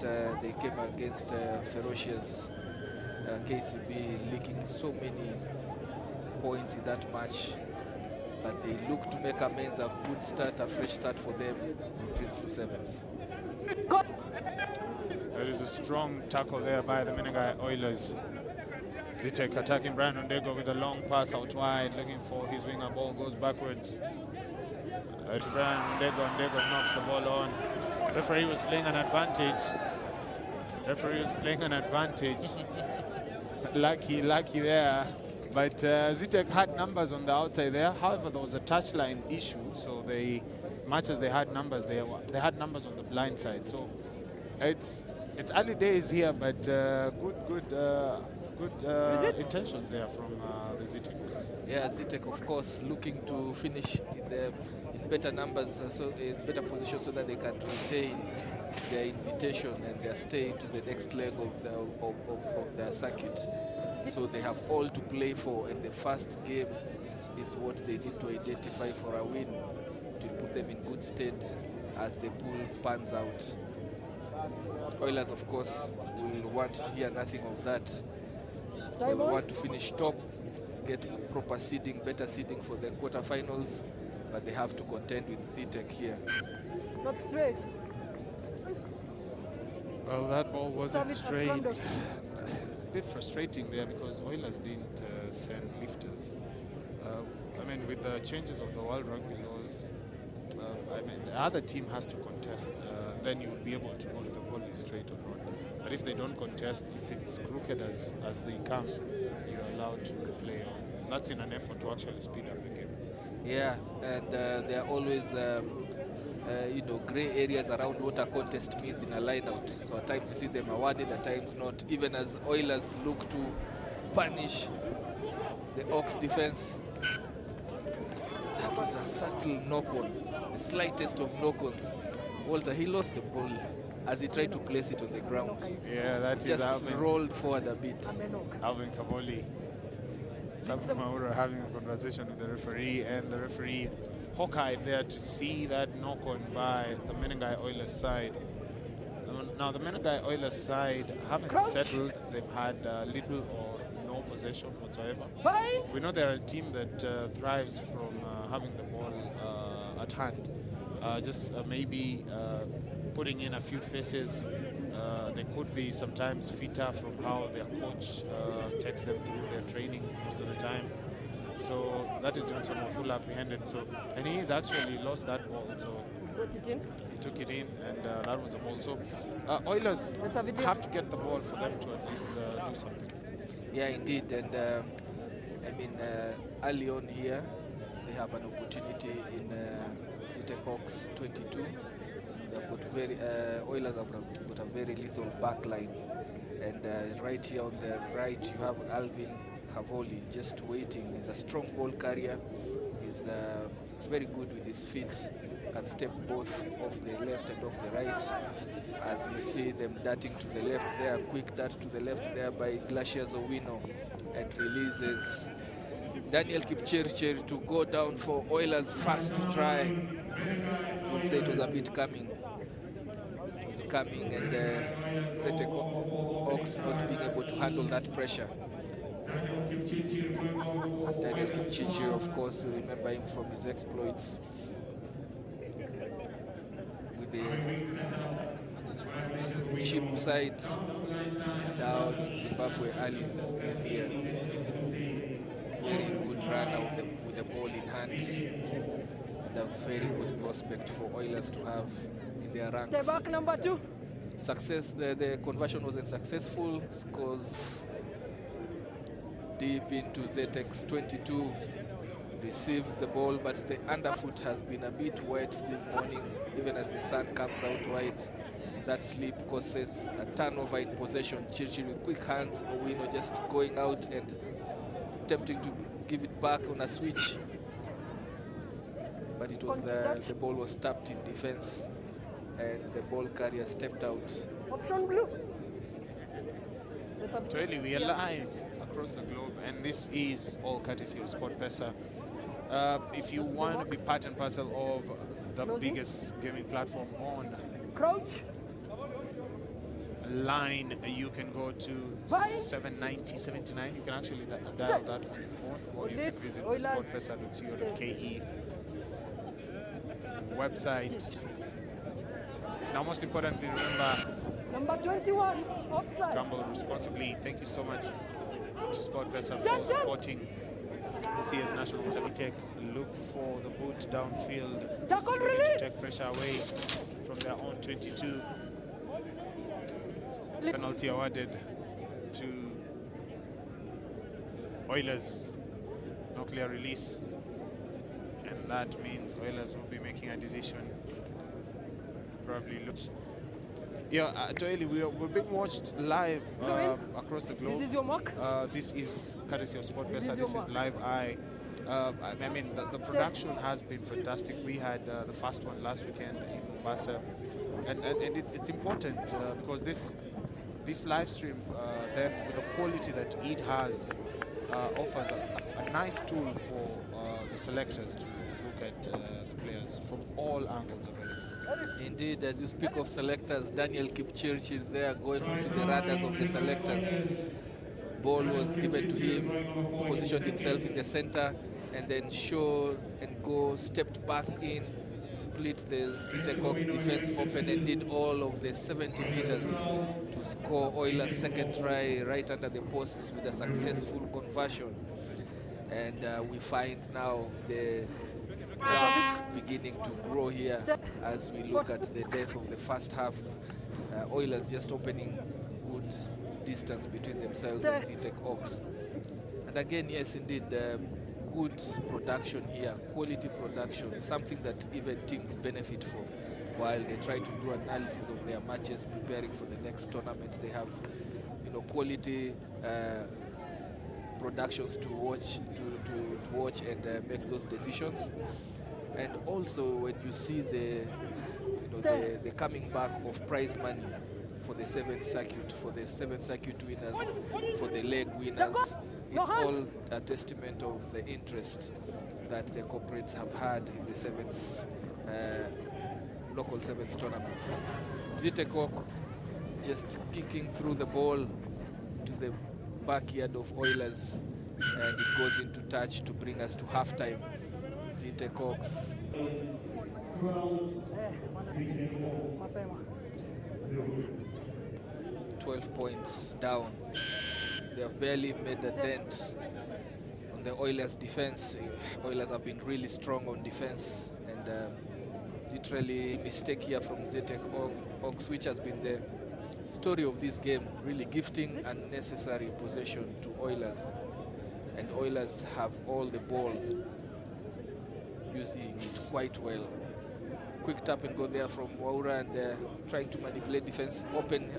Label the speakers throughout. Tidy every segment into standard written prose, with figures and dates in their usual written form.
Speaker 1: they came against ferocious KCB, leaking so many points in that match. But they look to make amends, a good start, a fresh start for them in Prinsloo Sevens.
Speaker 2: There is a strong tackle there by the Menengai Oilers. Zetech attacking Brian Ondego with a long pass out wide, looking for his winger. Ball goes backwards to Brian Ondego. Ondego knocks the ball on. Referee was playing an advantage. Lucky there. But Zetech had numbers on the outside there. However, there was a touchline issue, so much as they had numbers, they had numbers on the blind side. So it's early days here, but good intentions there from the Zetech.
Speaker 1: Yeah, Zetech, of course, looking to finish in better numbers, so in better position, so that they can retain their invitation and their stay to the next leg of their circuit. So they have all to play for, and the first game is what they need to identify for a win to put them in good stead as the pool pans out. Oilers, of course, will want to hear nothing of that. They will want to finish top, get proper seeding, better seeding for the quarterfinals, but they have to contend with Zetech here.
Speaker 3: Not straight.
Speaker 2: Well, that ball wasn't straight. A bit frustrating there because Oilers didn't send lifters. I mean, with the changes of the World Rugby laws, I mean, the other team has to contest. Then you will be able to know if the ball is straight or not. But if they don't contest, if it's crooked as they come, you're allowed to play on. That's in an effort to actually speed up the game.
Speaker 1: Yeah, and there are always grey areas around what a contest means in a line-out. So at times you see them awarded, at times not. Even as Oilers look to punish the Ox defense, that was a subtle knock-on, the slightest of knock-ons. Walter, he lost the ball as he tried to place it on the ground.
Speaker 2: Yeah, that
Speaker 1: just
Speaker 2: is Alvin.
Speaker 1: Rolled forward a bit.
Speaker 2: Alvin Cavoli. Sabu Maura having a conversation with the referee, and the referee hawk-eyed there to see that knock-on by the Menengai Oilers side. Now the Menengai Oilers side haven't settled. They've had little or no possession whatsoever. We know they're a team that thrives from having the ball at hand. Maybe putting in a few faces. They could be sometimes fitter from how their coach takes them through their training most of the time. So that is Johnson Wafula apprehended. So, and he's actually lost that ball. So he took it in, and that was a ball. So Oilers have to get the ball for them to at least do something.
Speaker 1: Yeah, indeed. And I mean, early on here, they have an opportunity in Zetech Ox 22. They've got Oilers have got a very lethal back line. And right here on the right, you have Alvin Cavoli just waiting. He's a strong ball carrier. He's very good with his feet. Can step both off the left and off the right. As we see them darting to the left there, quick dart to the left there by Glaciers Owino, and releases Daniel Kipchirchir to go down for Oilers' first try. We'll say it was a bit coming. It was coming, and Zetech Ox not being able to handle that pressure. Daniel Kipchirchir, of course, we remember him from his exploits with the Chip side down in Zimbabwe early this year. Very good runner with the ball in hand, and a very good prospect for Oilers to have in their ranks.
Speaker 3: Stay back, number 2.
Speaker 1: Success, the conversion wasn't successful. Scores deep into Zetech's 22. Receives the ball, but the underfoot has been a bit wet this morning, even as the sun comes out wide. That slip causes a turnover in possession. Chirchir with quick hands, Owino just going out and attempting to give it back on a switch. But it was the ball was tapped in defense, and the ball carrier stepped out.
Speaker 3: Option blue.
Speaker 2: Actually, we are live across the globe, and this is all courtesy of Sportpesa. If you want to be part and parcel of the biggest gaming platform on
Speaker 3: Crouch.
Speaker 2: line, you can go to 79079. You can actually dial that on your phone, or you can visit the sportpesa.co.ke website. Now, most importantly, remember,
Speaker 3: Number 21, offside.
Speaker 2: gamble responsibly. Thank you so much to Sportpesa for supporting this year's national Zetech. Look for the boot downfield, just looking to take pressure away from their own 22. Penalty awarded to Oilers. No clear release, and that means Oilers will be making a decision. Probably looks. Yeah, Joeli, we're being watched live across the globe.
Speaker 3: This is your mark?
Speaker 2: This is courtesy of Sportpesa. This is live eye. I mean, the production has been fantastic. We had the first one last weekend in Mombasa, and it's important because this live stream, then with the quality that it has, offers a nice tool for the selectors to look at the players from all angles available.
Speaker 1: Indeed, as you speak of selectors, Daniel Kipchirchir there going onto the radars of the selectors. Ball was given to him, positioned himself in the center, and then show and go, stepped back in, split the Zetech Hawks defense open, and did all of the 70 meters to score Oilers' second try right under the posts with a successful conversion. And we find now the doubts beginning to grow here as we look at the depth of the first half. Oilers just opening good distance between themselves and Zetech Hawks. And again, yes, indeed, good production here, quality production, something that even teams benefit from while they try to do analysis of their matches, preparing for the next tournament. They have, you know, quality productions to watch and make those decisions. And also when you see the the coming back of prize money for the 7th circuit, for the 7th circuit winners, for the leg winners, it's all a testament of the interest that the corporates have had in the 7th local 7th tournaments. Zetech Hawk just kicking through the ball to the backyard of Oilers, and it goes into touch to bring us to halftime. Zetech Hawks 12 points down. They have barely made a dent on the Oilers' defense. Oilers have been really strong on defense, and literally a mistake here from Zetech Hawks, which has been the story of this game, really gifting unnecessary possession to Oilers. And Oilers have all the ball, using it quite well. Quick tap and go there from Waura, and trying to manipulate defense open,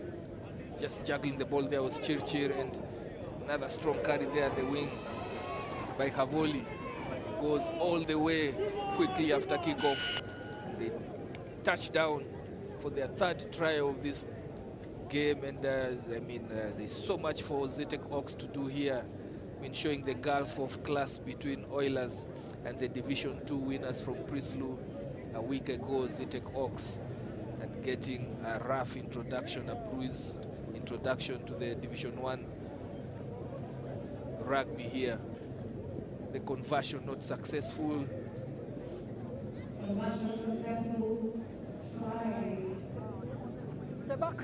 Speaker 1: just juggling the ball. There was Chirchir, and another strong carry there at the wing by Havoli. Goes all the way quickly after kickoff. They touch down for their 3rd try of this game, and I mean, there's so much for Zetech Hawks to do here. I mean, showing the gulf of class between Oilers and the Division 2 winners from Prinsloo a week ago, Zetech Hawks, and getting a rough introduction, a bruised introduction to the Division 1 rugby here. The conversion not successful.
Speaker 3: Step back.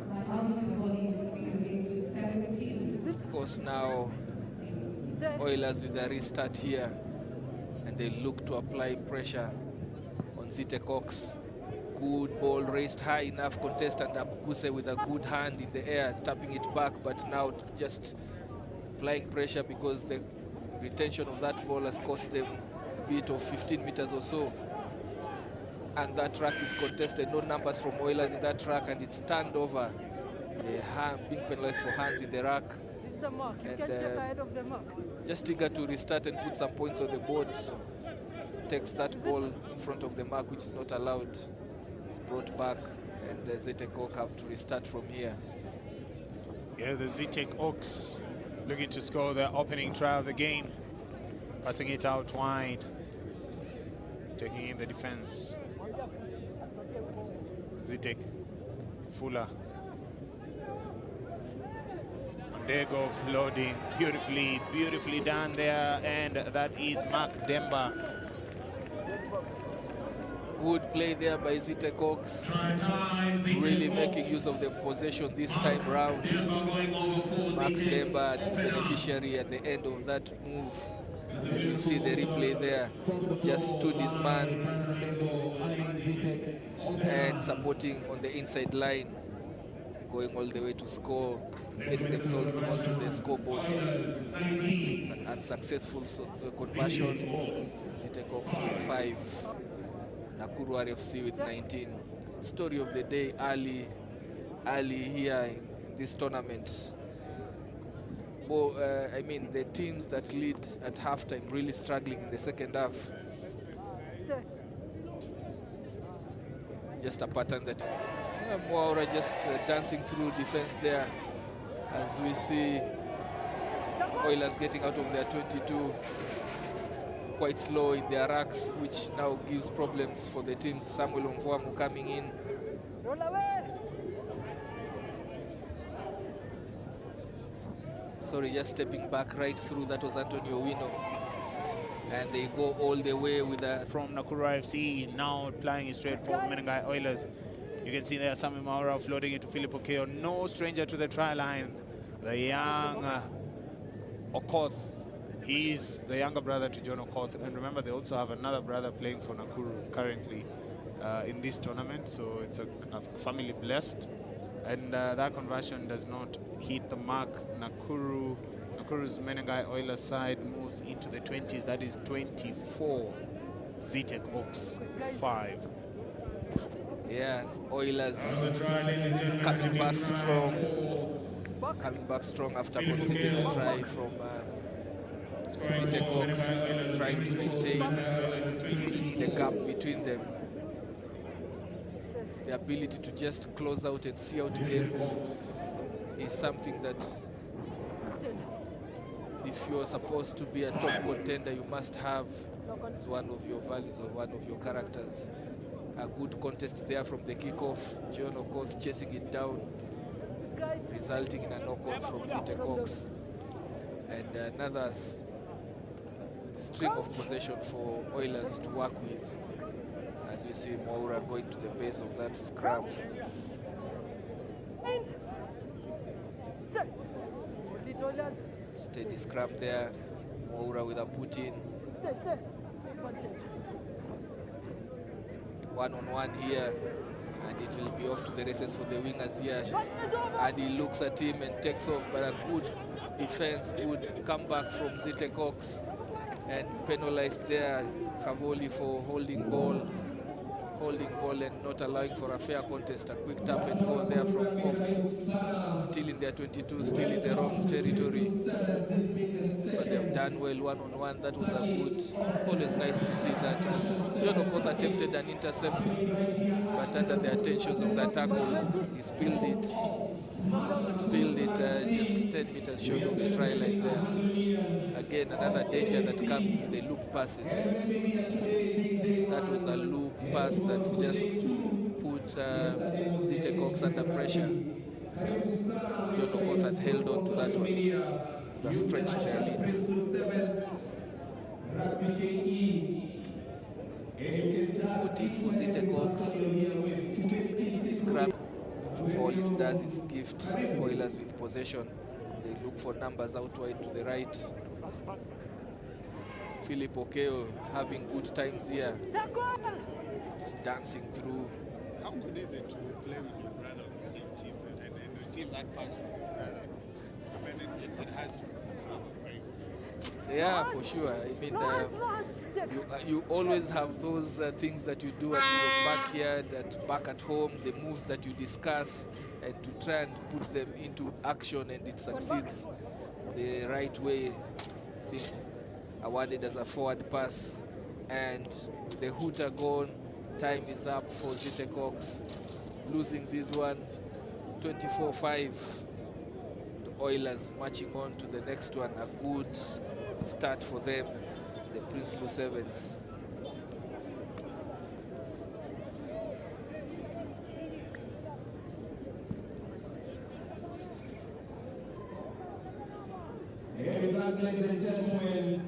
Speaker 1: Of course, now Oilers with a restart here, and they look to apply pressure on Zetech Hawks. Good ball raised high enough, contestant Abukuse with a good hand in the air, tapping it back, but now just applying pressure because the retention of that ball has cost them a bit of 15 meters or so. And that track is contested, no numbers from Oilers in that track, and it's turned over. Being penalized for hands in the rack.
Speaker 3: The mark. You
Speaker 1: And,
Speaker 3: can check ahead of the mark.
Speaker 1: Just eager to restart and put some points on the board. Takes that ball in front of the mark, which is not allowed. Brought back, and the Zetech Hawks have to restart from here.
Speaker 2: Yeah, the Zetech Hawks looking to score their opening try of the game. Passing it out wide. Taking in the defense. Zetech, Fuller. Dego floating beautifully done there, and that is Mark Demba.
Speaker 1: Good play there by Zetech Hawks, really making use of the possession this time round. Mark Demba, the beneficiary at the end of that move. As you see the replay there, just stood his man and supporting on the inside line, going all the way to score, getting themselves onto the scoreboard. Unsuccessful conversion. Zetech Hawks with 5, Nakuru RFC with 19. Story of the day early here in this tournament. I mean, the teams that lead at halftime really struggling in the second half. Just a pattern that Moaura just dancing through defense there, as we see Oilers getting out of their 22 quite slow in their racks, which now gives problems for the team. Samuel Mvuamu coming in.
Speaker 3: Roll away.
Speaker 1: Sorry, just stepping back right through. That was Antonio Wino. And they go all the way with a...
Speaker 2: From Nakuru RFC, now applying it straight for Menengai Oilers. You can see there Samuel Moaura floating into Philip Okeo. No stranger to the try line. The young Okoth. He's the younger brother to John Okoth. And remember, they also have another brother playing for Nakuru currently in this tournament. So it's a family blessed. And that conversion does not hit the mark. Nakuru's Menengai Oilers side moves into the 20s. That is 24. Zetech Hawks 5.
Speaker 1: Yeah, Oilers coming back strong after conceding a try from Zetech Hawks, trying to maintain the gap between them. The ability to just close out and see out games is something that, if you're supposed to be a top contender, you must have as one of your values or one of your characters. A good contest there from the kickoff. John Okoth chasing it down, resulting in a knock-on from Zetech Hawks. And another string of possession for Oilers to work with, as we see Moaura going to the base of that scrum.
Speaker 3: And set.
Speaker 1: Steady scrum there. Moaura with a put in.
Speaker 3: Stay. Advantage.
Speaker 1: One-on-one here, and it will be off to the races for the wingers here. And he looks at him and takes off, but a good defense, good comeback from Zetech Hawks, and penalized there Cavoli for holding ball and not allowing for a fair contest. A quick tap and go there from Hawks, still in their 22, still in the wrong territory, but they've done well one-on-one. That was a good, always nice to see that, as John Okoth attempted an intercept, but under the attentions of the tackle, he spilled it just 10 meters short of the try line there. Again, another danger that comes with the loop passes. That was a loop pass that just put Zetech Hawks under pressure. John Okoth had held on to that one. They stretched their leads. Put in for Zetech Hawks. Scrap. All it does is gift Oilers with possession. They look for numbers out wide to the right. Philip Okeo having good times here. Just dancing through.
Speaker 2: How good is it to play with your brother on the same team and receive that pass from your brother? I mean, it has to have a very good feeling.
Speaker 1: Yeah, for sure. I mean, you always have those things that you do at your backyard, back at home, the moves that you discuss, and to try and put them into action, and it succeeds the right way. Awarded as a forward pass, and the hooter gone. Time is up for Zetech Hawks, losing this one 24-5. The Oilers marching on to the next one. A good start for them, the Prinsloo Sevens.
Speaker 4: Everybody, ladies and gentlemen.